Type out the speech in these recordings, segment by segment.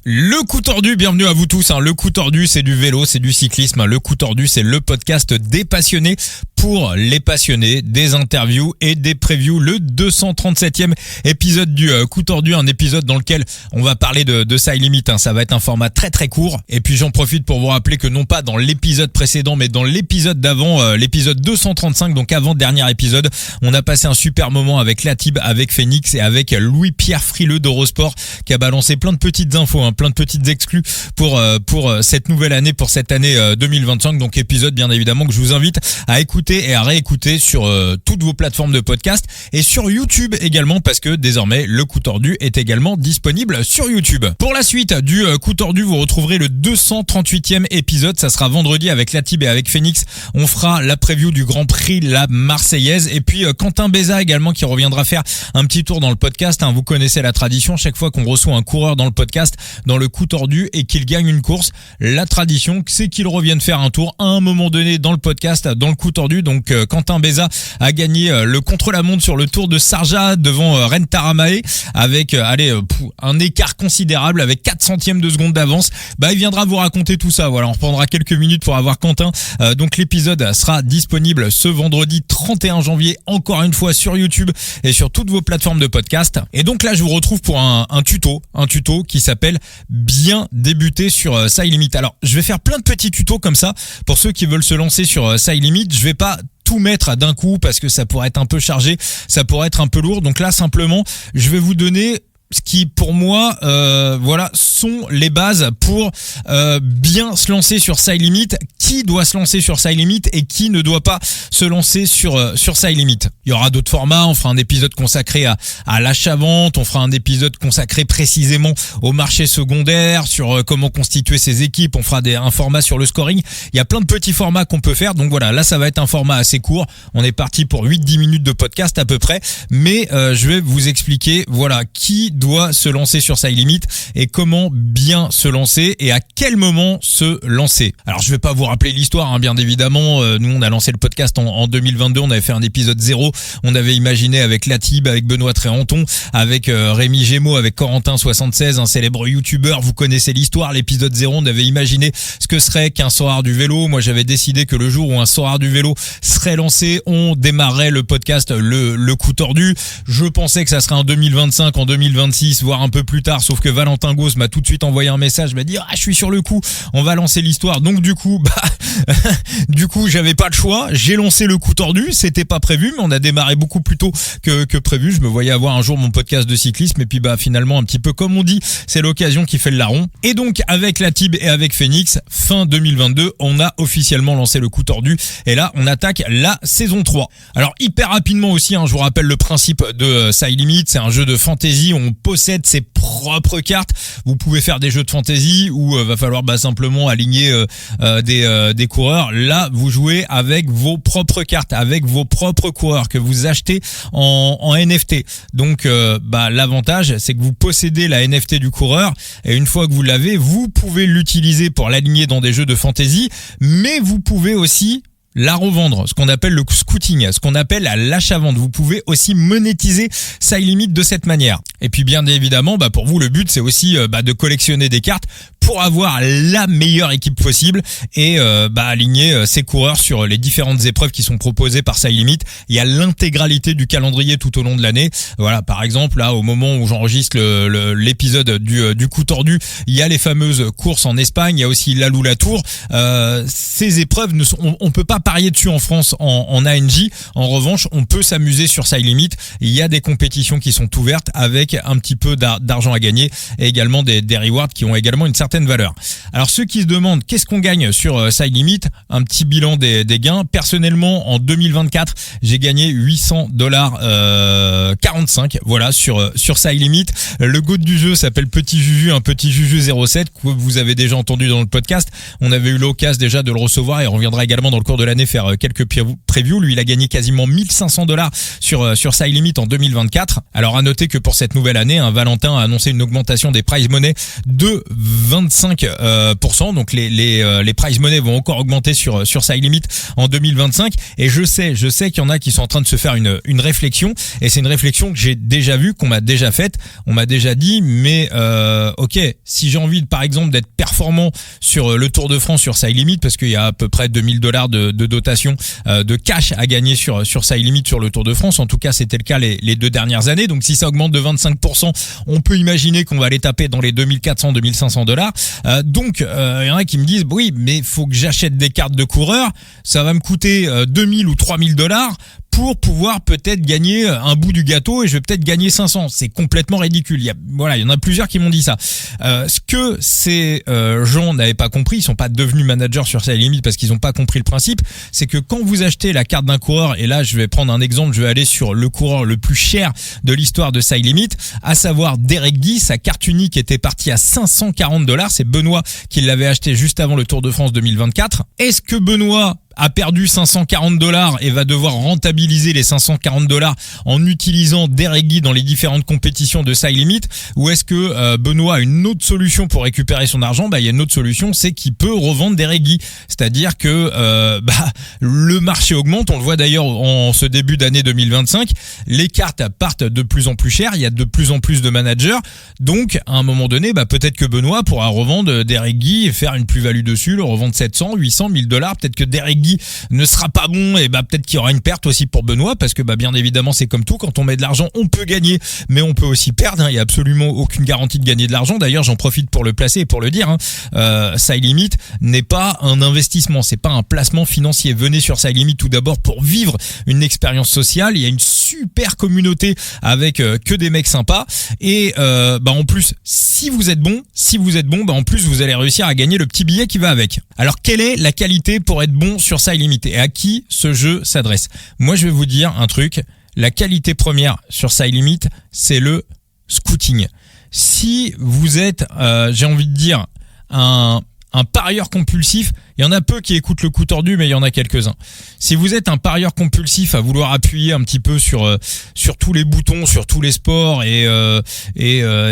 Le coup tordu, bienvenue à vous tous. Le coup tordu, c'est du vélo, c'est du cyclisme. Le coup tordu, c'est le podcast des passionnés pour les passionnés, des interviews et des previews. Le 237e épisode du coup tordu, un épisode dans lequel on va parler de Side Limit. Ça va être un format très très court. Et puis j'en profite pour vous rappeler que non pas dans l'épisode précédent, mais dans l'épisode d'avant, l'épisode 235, donc avant-dernier épisode, on a passé un super moment avec Latib, avec Phoenix et avec Louis-Pierre Frileux d'Eurosport qui a balancé plein de petites infos, plein de petites exclus pour cette nouvelle année, pour cette année 2025. Donc épisode bien évidemment que je vous invite à écouter et à réécouter sur toutes vos plateformes de podcast et sur YouTube également, parce que désormais le coup tordu est également disponible sur YouTube. Pour la suite du coup tordu, vous retrouverez le 238e épisode. Ça sera vendredi avec Latib et avec Phoenix. On fera la preview du Grand Prix la Marseillaise et puis Quentin Béza également qui reviendra faire un petit tour dans le podcast. Vous connaissez la tradition, chaque fois qu'on reçoit un coureur dans le podcast, dans le coup tordu, et qu'il gagne une course, la tradition c'est qu'il revienne faire un tour à un moment donné dans le podcast, dans le coup tordu. Donc Quentin Béza a gagné le contre-la-montre sur le Tour de Sharjah devant Ren Taramae avec un écart considérable, avec 4 centièmes de seconde d'avance. Il viendra vous raconter tout ça. Voilà, on reprendra quelques minutes pour avoir Quentin. Donc l'épisode sera disponible ce vendredi 31 janvier, encore une fois sur YouTube et sur toutes vos plateformes de podcast. Et donc là je vous retrouve pour un tuto qui s'appelle bien débuter sur Side Limit. Alors je vais faire plein de petits tutos comme ça pour ceux qui veulent se lancer sur Side Limit. Je vais pas tout mettre d'un coup parce que ça pourrait être un peu chargé, ça pourrait être un peu lourd. Donc là simplement je vais vous donner ce qui pour moi sont les bases pour bien se lancer sur Side Limit. Qui doit se lancer sur Side Limit et qui ne doit pas se lancer sur Side Limit. Il y aura d'autres formats, on fera un épisode consacré à l'achat-vente, on fera un épisode consacré précisément au marché secondaire, sur comment constituer ses équipes, on fera un format sur le scoring. Il y a plein de petits formats qu'on peut faire. Donc voilà, là ça va être un format assez court. On est parti pour 8-10 minutes de podcast à peu près, mais je vais vous expliquer qui doit se lancer sur Side Limit et comment bien se lancer et à quel moment se lancer. Alors je vais pas vous rappeler l'histoire, bien évidemment. Nous on a lancé le podcast en 2022, on avait fait un épisode 0, on avait imaginé avec Latib, avec Benoît Tréanton, avec Rémi Gémeaux, avec Corentin76, un célèbre youtubeur. Vous connaissez l'histoire. L'épisode 0, on avait imaginé ce que serait qu'un Sorare du vélo. Moi j'avais décidé que le jour où un Sorare du vélo serait lancé, on démarrait le podcast le coup tordu. Je pensais que ça serait en 2025, en 2026, voire un peu plus tard, sauf que Valentin Gauze m'a tout de suite envoyé un message, m'a dit je suis sur le coup, on va lancer l'histoire. Donc du coup j'avais pas le choix, j'ai lancé le coup tordu, c'était pas prévu, mais on a démarré beaucoup plus tôt que prévu. Je me voyais avoir un jour mon podcast de cyclisme et puis finalement un petit peu comme on dit, c'est l'occasion qui fait le larron. Et donc avec Latib et avec Phoenix, fin 2022, on a officiellement lancé le coup tordu et là on attaque la saison 3. Alors hyper rapidement aussi, je vous rappelle le principe de Side Limit, c'est un jeu de fantasy, on possède ses propres cartes. Vous pouvez faire des jeux de fantasy où va falloir simplement aligner des coureurs. Là vous jouez avec vos propres cartes, avec vos propres coureurs que vous achetez en NFT. Donc l'avantage c'est que vous possédez la NFT du coureur et une fois que vous l'avez, vous pouvez l'utiliser pour l'aligner dans des jeux de fantasy, mais vous pouvez aussi la revendre, ce qu'on appelle le scouting, ce qu'on appelle l'achat-vente. Vous pouvez aussi monétiser Side Limit de cette manière. Et puis bien évidemment, pour vous le but c'est aussi de collectionner des cartes pour avoir la meilleure équipe possible et aligner ses coureurs sur les différentes épreuves qui sont proposées par Side Limit. Il y a l'intégralité du calendrier tout au long de l'année. Voilà, par exemple là au moment où j'enregistre l'épisode du coup tordu, il y a les fameuses courses en Espagne, il y a aussi l'Alula Tour. Ces épreuves on peut pas parier dessus en France en ANJ. En revanche, on peut s'amuser sur Side Limit. Il y a des compétitions qui sont ouvertes avec un petit peu d'argent à gagner et également des rewards qui ont également une certaine valeur. Alors ceux qui se demandent qu'est-ce qu'on gagne sur Side Limit, un petit bilan des gains. Personnellement, en 2024, j'ai gagné $800 45 sur Side Limit. Le GOAT du jeu s'appelle Petit Juju, un Petit Juju 07 que vous avez déjà entendu dans le podcast. On avait eu l'occasion déjà de le recevoir et on reviendra également dans le cours de l'année faire quelques previews. Lui, il a gagné quasiment $1,500 sur Side Limit en 2024. Alors à noter que pour cette nouvelle année, Valentin a annoncé une augmentation des prize money de 20 25%. Donc les prize money vont encore augmenter sur Side Limit en 2025. Et je sais qu'il y en a qui sont en train de se faire une réflexion. Et c'est une réflexion que j'ai déjà vue, qu'on m'a déjà faite. On m'a déjà dit, mais ok, si j'ai envie par exemple d'être performant sur le Tour de France sur Side Limit, parce qu'il y a à peu près $2000 de dotation de cash à gagner sur Side Limit sur le Tour de France. En tout cas, c'était le cas les 2 dernières années. Donc si ça augmente de 25%, on peut imaginer qu'on va aller taper dans les $2400-2500. Donc il y en a qui me disent oui, mais faut que j'achète des cartes de coureurs, ça va me coûter 2000 ou $3000 pour pouvoir peut-être gagner un bout du gâteau et je vais peut-être gagner 500. C'est complètement ridicule. Il y en a plusieurs qui m'ont dit ça. Ce que ces gens n'avaient pas compris, ils sont pas devenus managers sur Side Limit parce qu'ils ont pas compris le principe, c'est que quand vous achetez la carte d'un coureur, et là je vais prendre un exemple, je vais aller sur le coureur le plus cher de l'histoire de Side Limit, à savoir Derek Guy, sa carte unique était partie à $540. C'est Benoît qui l'avait acheté juste avant le Tour de France 2024. Est-ce que Benoît a perdu $540 et va devoir rentabiliser les $540 en utilisant Derek Guy dans les différentes compétitions de Side Limit, ou est-ce que Benoît a une autre solution pour récupérer son argent? Il y a une autre solution, c'est qu'il peut revendre Derek Guy. C'est-à-dire que le marché augmente, on le voit d'ailleurs en ce début d'année 2025, les cartes partent de plus en plus chères, il y a de plus en plus de managers, donc à un moment donné, peut-être que Benoît pourra revendre Derek Guy et faire une plus-value dessus, le revendre 700, 800, $1000, peut-être que Derek Guy ne sera pas bon, et peut-être qu'il y aura une perte aussi pour Benoît, parce que bien évidemment c'est comme tout, quand on met de l'argent on peut gagner mais on peut aussi perdre, il y a absolument aucune garantie de gagner de l'argent. D'ailleurs j'en profite pour le placer et pour le dire, Side Limit n'est pas un investissement, c'est pas un placement financier. Venez sur Side Limit tout d'abord pour vivre une expérience sociale, il y a une super communauté avec que des mecs sympas, et en plus si vous êtes bon, en plus vous allez réussir à gagner le petit billet qui va avec. Alors quelle est la qualité pour être bon sur Side Limit et à qui ce jeu s'adresse? Moi je vais vous dire un truc, la qualité première sur Side Limit, c'est le scouting. Si vous êtes, j'ai envie de dire, un parieur compulsif, il y en a peu qui écoutent le coup tordu, mais il y en a quelques-uns. Si vous êtes un parieur compulsif à vouloir appuyer un petit peu sur tous les boutons, sur tous les sports, et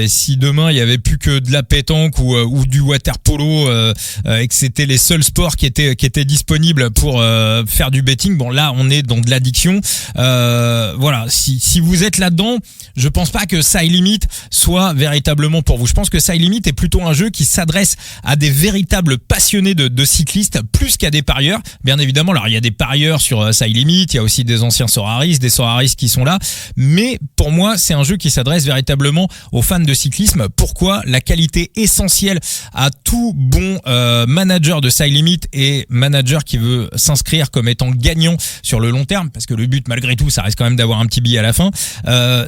si demain il y avait plus que de la pétanque ou du water polo, et que c'était les seuls sports qui étaient disponibles pour faire du betting, là on est dans de l'addiction. Voilà, si vous êtes là-dedans, je pense pas que Side Limit soit véritablement pour vous. Je pense que Side Limit est plutôt un jeu qui s'adresse à des véritables passionnés de cyclistes plus qu'à des parieurs. Bien évidemment, alors il y a des parieurs sur Side Limit, il y a aussi des anciens Soraris, des Soraris qui sont là, mais pour moi c'est un jeu qui s'adresse véritablement aux fans de cyclisme. Pourquoi? La qualité essentielle à tout bon manager de Side Limit et manager qui veut s'inscrire comme étant gagnant sur le long terme, parce que le but malgré tout ça reste quand même d'avoir un petit billet à la fin,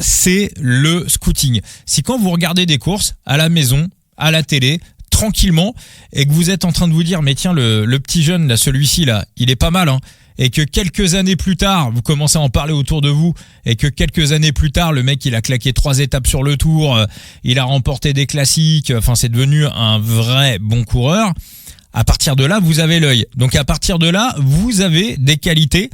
c'est le scouting. Si quand vous regardez des courses à la maison, à la télé, tranquillement, et que vous êtes en train de vous dire mais tiens le petit jeune là, celui-ci là, il est pas mal, et que quelques années plus tard vous commencez à en parler autour de vous, et que quelques années plus tard le mec il a claqué 3 étapes sur le Tour, il a remporté des classiques, c'est devenu un vrai bon coureur. À partir de là vous avez l'œil, donc à partir de là vous avez des qualités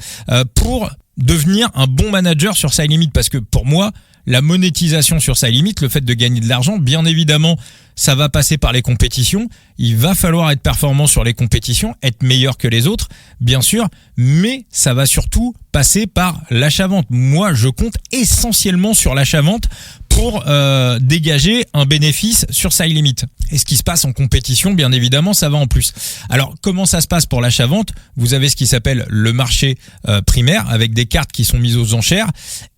pour devenir un bon manager sur Side Limit, parce que pour moi la monétisation sur Side Limit, le fait de gagner de l'argent, bien évidemment, ça va passer par les compétitions. Il va falloir être performant sur les compétitions, être meilleur que les autres, bien sûr, mais ça va surtout passer par l'achat-vente. Moi, je compte essentiellement sur l'achat-vente pour dégager un bénéfice sur Side Limit. Et ce qui se passe en compétition, bien évidemment, ça va en plus. Alors, comment ça se passe pour l'achat-vente? Vous avez ce qui s'appelle le marché primaire, avec des cartes qui sont mises aux enchères,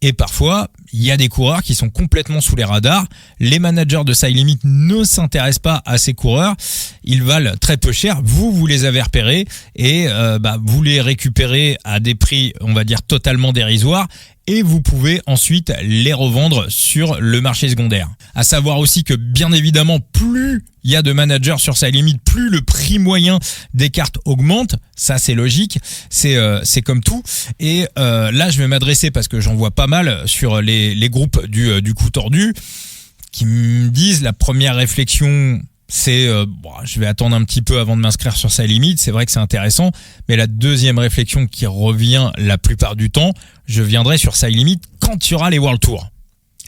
et parfois, il y a des coureurs qui sont complètement sous les radars. Les managers de Side Limit ne s'intéressent pas à ces coureurs. Ils valent très peu cher. Vous les avez repérés et vous les récupérez à des prix, on va dire, totalement dérisoires. Et vous pouvez ensuite les revendre sur le marché secondaire. À savoir aussi que, bien évidemment, plus il y a de managers sur Side Limit, plus le prix moyen des cartes augmente. Ça, c'est logique. C'est comme tout. Et là, je vais m'adresser, parce que j'en vois pas mal sur les groupes du coup tordu, qui me disent la première réflexion, c'est je vais attendre un petit peu avant de m'inscrire sur Side Limit, c'est vrai que c'est intéressant, mais la deuxième réflexion qui revient la plupart du temps, je viendrai sur Side Limit quand il y aura les World Tour.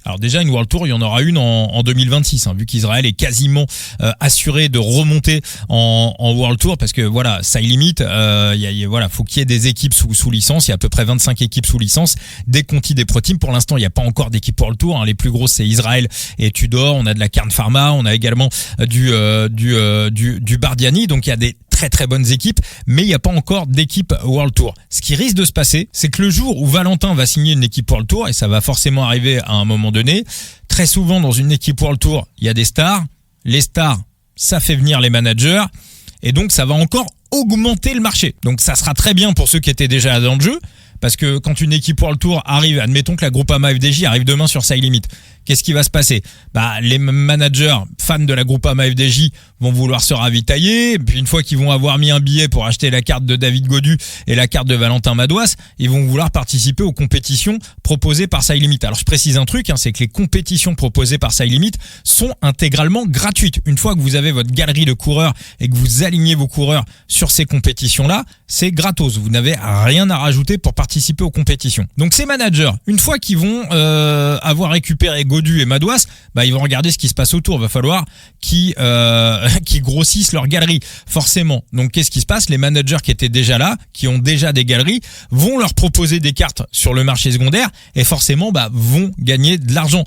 Alors déjà, une World Tour, il y en aura une en 2026, vu qu'Israël est quasiment assuré de remonter en World Tour, parce que voilà, ça limite, voilà, faut qu'il y ait des équipes sous licence. Il y a à peu près 25 équipes sous licence des Conti, des Pro Team. Pour l'instant, il n'y a pas encore d'équipe World Tour. Les plus grosses, c'est Israël et Tudor. On a de la Kern Pharma, on a également du Bardiani. Donc il y a des très bonnes équipes, mais il n'y a pas encore d'équipe World Tour. Ce qui risque de se passer, c'est que le jour où Valentin va signer une équipe World Tour, et ça va forcément arriver à un moment donné, très souvent dans une équipe World Tour, il y a des stars. Les stars, ça fait venir les managers, et donc ça va encore augmenter le marché. Donc ça sera très bien pour ceux qui étaient déjà dans le jeu, parce que quand une équipe World Tour arrive, admettons que la Groupama FDJ arrive demain sur Side Limit, qu'est-ce qui va se passer? Les managers fans de la Groupama FDJ vont vouloir se ravitailler, puis une fois qu'ils vont avoir mis un billet pour acheter la carte de David Gaudu et la carte de Valentin Madouas, ils vont vouloir participer aux compétitions proposées par Side Limit. Alors je précise un truc, c'est que les compétitions proposées par Side Limit sont intégralement gratuites. Une fois que vous avez votre galerie de coureurs et que vous alignez vos coureurs sur ces compétitions-là, c'est gratos. Vous n'avez rien à rajouter pour participer aux compétitions. Donc ces managers, une fois qu'ils vont avoir récupéré Gaudu et Madouas, ils vont regarder ce qui se passe autour. Il va falloir qu'ils grossissent leur galerie, forcément. Donc qu'est-ce qui se passe? Les managers qui étaient déjà là, qui ont déjà des galeries, vont leur proposer des cartes sur le marché secondaire et forcément vont gagner de l'argent.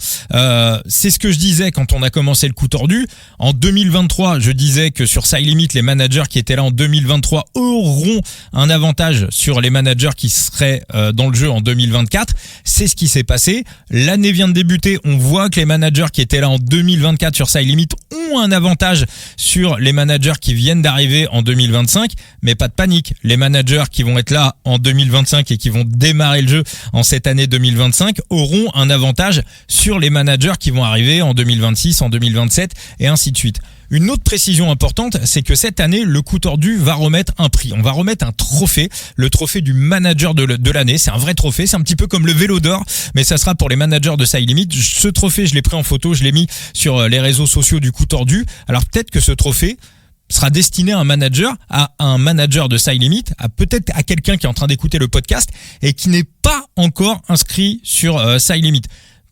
C'est ce que je disais quand on a commencé le coup tordu. En 2023, je disais que sur Side Limit, les managers qui étaient là en 2023 auront un avantage sur les managers qui seraient dans le jeu en 2024. C'est ce qui s'est passé. L'année vient de débuter. On voit que les managers qui étaient là en 2024 sur Side Limit ont un avantage sur les managers qui viennent d'arriver en 2025, mais pas de panique. Les managers qui vont être là en 2025 et qui vont démarrer le jeu en cette année 2025 auront un avantage sur les managers qui vont arriver en 2026, en 2027 et ainsi de suite. Une autre précision importante, c'est que cette année, le coup tordu va remettre un prix. On va remettre un trophée, le trophée du manager de l'année. C'est un vrai trophée, c'est un petit peu comme le vélo d'or, mais ça sera pour les managers de Side Limit. Ce trophée, je l'ai pris en photo, je l'ai mis sur les réseaux sociaux du coup tordu. Alors peut-être que ce trophée sera destiné à un manager de Side Limit, peut-être à quelqu'un qui est en train d'écouter le podcast et qui n'est pas encore inscrit sur Side Limit.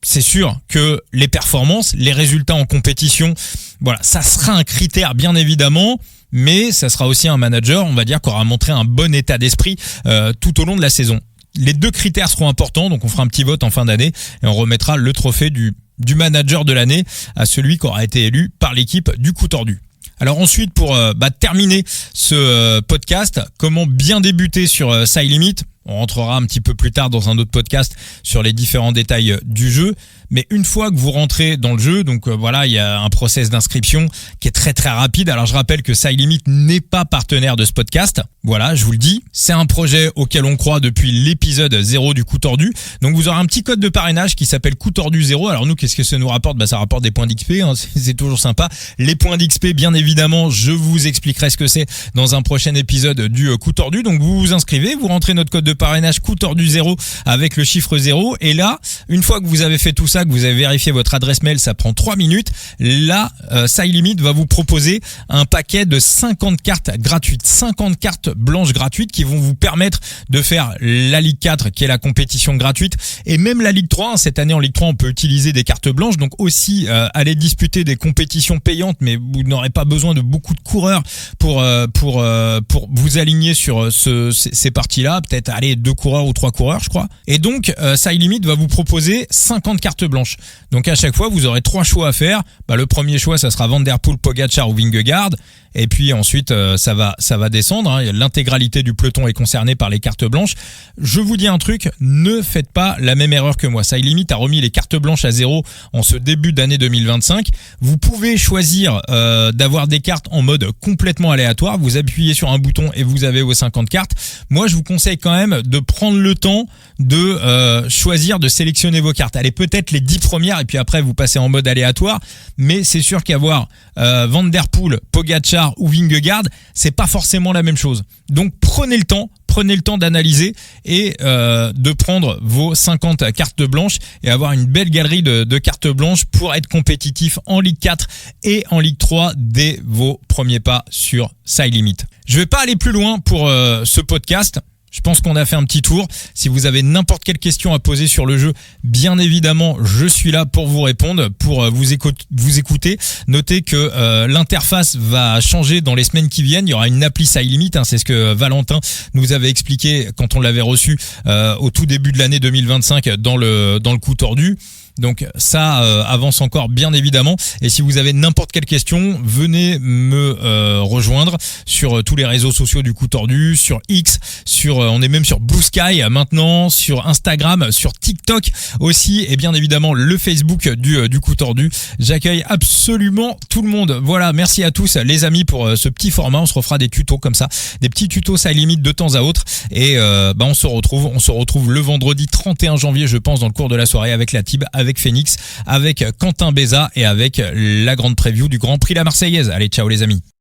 C'est sûr que les performances, les résultats en compétition, voilà, ça sera un critère bien évidemment, mais ça sera aussi un manager, on va dire, qui aura montré un bon état d'esprit tout au long de la saison. Les deux critères seront importants, donc on fera un petit vote en fin d'année et on remettra le trophée du manager de l'année à celui qui aura été élu par l'équipe du coup tordu. Alors ensuite, pour terminer ce podcast, comment bien débuter sur Side Limit? On rentrera un petit peu plus tard dans un autre podcast sur les différents détails du jeu. Mais une fois que vous rentrez dans le jeu, donc voilà, il y a un process d'inscription qui est très rapide. Alors je rappelle que Side Limit n'est pas partenaire de ce podcast. Voilà, je vous le dis, c'est un projet auquel on croit depuis l'épisode 0 du coup tordu. Donc vous aurez un petit code de parrainage qui s'appelle coup tordu 0. Alors nous, qu'est-ce que ça nous rapporte? Ça rapporte des points d'XP, c'est toujours sympa. Les points d'XP, bien évidemment, je vous expliquerai ce que c'est dans un prochain épisode du coup tordu. Donc vous vous inscrivez, vous rentrez notre code de parrainage coup tordu 0 avec le chiffre 0. Et là, une fois que vous avez fait tout ça, que vous avez vérifié votre adresse mail, ça prend 3 minutes. Là, Side Limit va vous proposer un paquet de 50 cartes gratuites, 50 cartes blanches gratuites qui vont vous permettre de faire la Ligue 4 qui est la compétition gratuite et même la Ligue 3. Cette année en Ligue 3, on peut utiliser des cartes blanches, donc aussi aller disputer des compétitions payantes, mais vous n'aurez pas besoin de beaucoup de coureurs pour vous aligner sur ces parties-là. Peut-être aller 2 coureurs ou 3 coureurs, je crois. Et donc, Side Limit va vous proposer 50 cartes blanches. Donc à chaque fois, vous aurez 3 choix à faire. Le premier choix, ça sera Van Der Poel, Pogačar ou Vingegaard. Et puis ensuite, ça va descendre. L'intégralité du peloton est concernée par les cartes blanches. Je vous dis un truc, ne faites pas la même erreur que moi. Side Limit a remis les cartes blanches à 0 en ce début d'année 2025. Vous pouvez choisir d'avoir des cartes en mode complètement aléatoire. Vous appuyez sur un bouton et vous avez vos 50 cartes. Moi, je vous conseille quand même de prendre le temps de choisir, de sélectionner vos cartes. Allez, peut-être les 10 premières et puis après, vous passez en mode aléatoire. Mais c'est sûr qu'avoir Van Der Poel, Pogačar ou Vingegaard, c'est pas forcément la même chose. Donc prenez le temps d'analyser et de prendre vos 50 cartes blanches et avoir une belle galerie de cartes blanches pour être compétitif en Ligue 4 et en Ligue 3 dès vos premiers pas sur Side Limit. Je vais pas aller plus loin pour ce podcast. Je pense qu'on a fait un petit tour. Si vous avez n'importe quelle question à poser sur le jeu, bien évidemment, je suis là pour vous répondre, pour vous écouter. Notez que l'interface va changer dans les semaines qui viennent. Il y aura une appli Side Limit, c'est ce que Valentin nous avait expliqué quand on l'avait reçu au tout début de l'année 2025 dans le coup tordu. Donc ça avance encore bien évidemment, et si vous avez n'importe quelle question, venez me rejoindre sur tous les réseaux sociaux du coup tordu, sur X, on est même sur Blue Sky maintenant, sur Instagram, sur TikTok aussi, et bien évidemment le Facebook du coup tordu. J'accueille absolument tout le monde. Voilà, merci à tous les amis pour ce petit format. On se refera des tutos comme ça, des petits tutos Side Limit de temps à autre, et on se retrouve le vendredi 31 janvier je pense dans le cours de la soirée avec la Tib, avec Phoenix, avec Quentin Béza et avec la grande preview du Grand Prix La Marseillaise. Allez, ciao les amis.